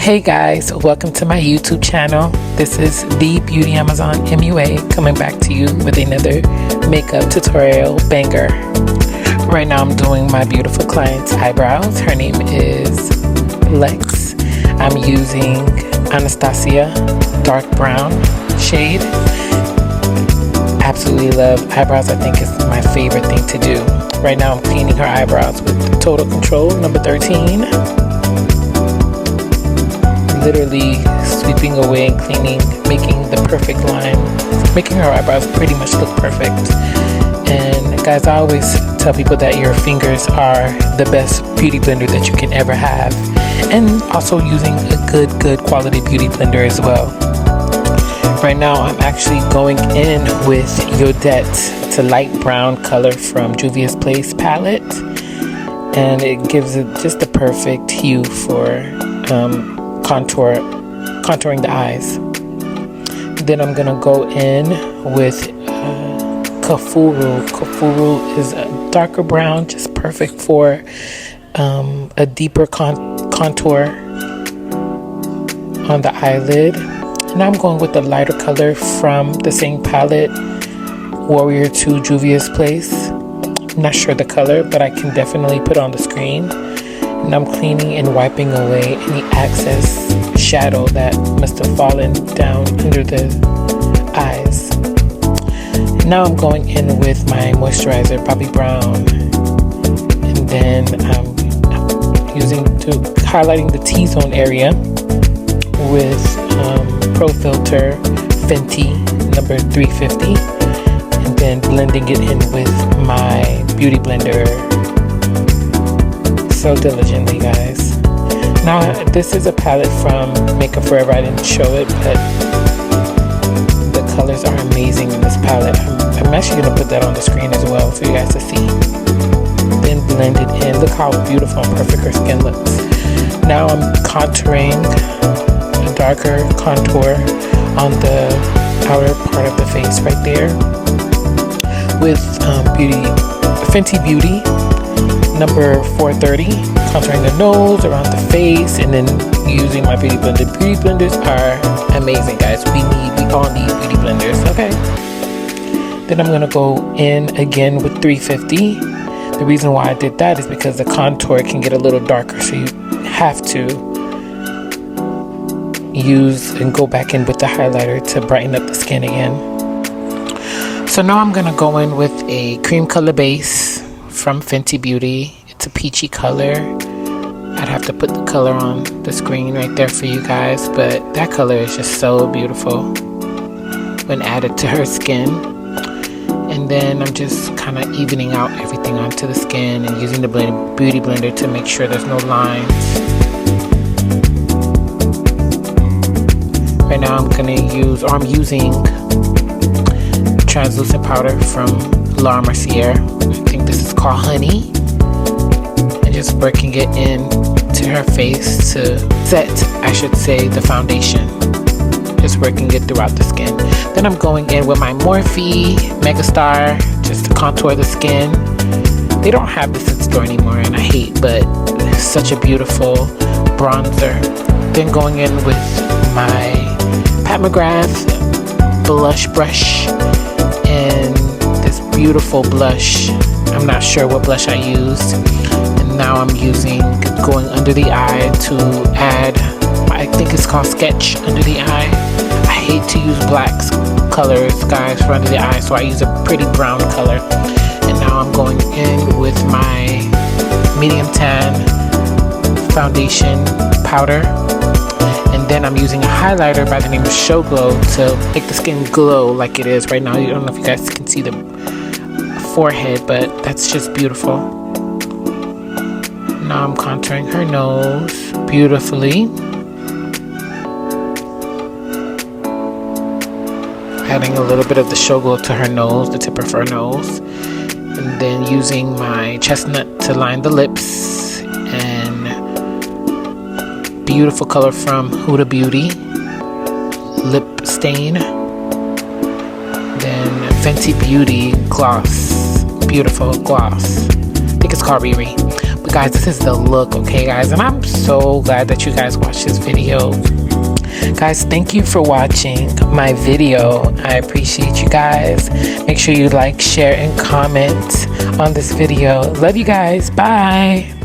Hey guys, welcome to my YouTube channel. This is the Beauty Amazon MUA coming back to you with another makeup tutorial banger. Right now I'm doing my beautiful client's eyebrows. Her name is Lex. I'm using Anastasia dark brown shade. Absolutely love eyebrows. I think it's my favorite thing to do. Right now I'm cleaning her eyebrows with Total Control number 13. Literally sweeping away and cleaning, making the perfect line, making her eyebrows pretty much look perfect. And guys, I always tell people that your fingers are the best beauty blender that you can ever have, and also using a good quality beauty blender as well. Right now I'm actually going in with Yodette to light brown color from Juvia's Place palette, and it gives it just the perfect hue for contouring the eyes. Then I'm gonna go in with Kafuru. Kafuru is a darker brown, just perfect for a deeper contour on the eyelid. And I'm going with the lighter color from the same palette, Warrior 2 Juvia's Place. I'm not sure the color, but I can definitely put on the screen. And I'm cleaning and wiping away any excess shadow that must have fallen down under the eyes. Now I'm going in with my moisturizer, Bobbi Brown, and then I'm highlighting the T-zone area with Pro Filter Fenty number 350, and then blending it in with my beauty blender so diligently, guys. Now this is a palette from Makeup Forever. I didn't show it, but the colors are amazing in this palette. I'm actually going to put that on the screen as well for you guys to see. Then blend it in. Look how beautiful and perfect her skin looks. Now I'm contouring a darker contour on the outer part of the face right there with Fenty Beauty number 430, contouring the nose, around the face, and then using my beauty blender. Beauty blenders are amazing, guys. We all need beauty blenders, okay? Then I'm gonna go in again with 350. The reason why I did that is because the contour can get a little darker, so you have to use and go back in with the highlighter to brighten up the skin again. So now I'm gonna go in with a cream color base from Fenty Beauty. It's a peachy color. I'd have to put the color on the screen right there for you guys, but that color is just so beautiful when added to her skin. And then I'm just kind of evening out everything onto the skin and using the beauty blender to make sure there's no lines. Right now I'm using translucent powder from Laura Mercier. I think this is called Honey, and just working it in to her face to set, I should say, the foundation. Just working it throughout the skin. Then I'm going in with my Morphe Megastar just to contour the skin. They don't have this in store anymore, and I hate, but it's such a beautiful bronzer. Then going in with my Pat McGrath blush brush and this beautiful blush. I'm not sure what blush I used. And now I'm going under the eye to add, I think it's called Sketch under the eye. I hate to use black colors, guys, for under the eye, so I use a pretty brown color. And now I'm going in with my medium tan foundation powder. And then I'm using a highlighter by the name of Show Glow to make the skin glow like it is right now. I don't know if you guys can see the forehead, but that's just beautiful. Now I'm contouring her nose beautifully, adding a little bit of the Show Glow to her nose, the tip of her nose, and then using my chestnut to line the lips, and beautiful color from Huda Beauty lip stain. Then Fenty Beauty gloss, beautiful gloss. I think it's called Riri. But guys, this is the look, okay guys, and I'm so glad that you guys watched this video. Guys, thank you for watching my video. I appreciate you guys. Make sure you like, share, and comment on this video. Love you guys. Bye.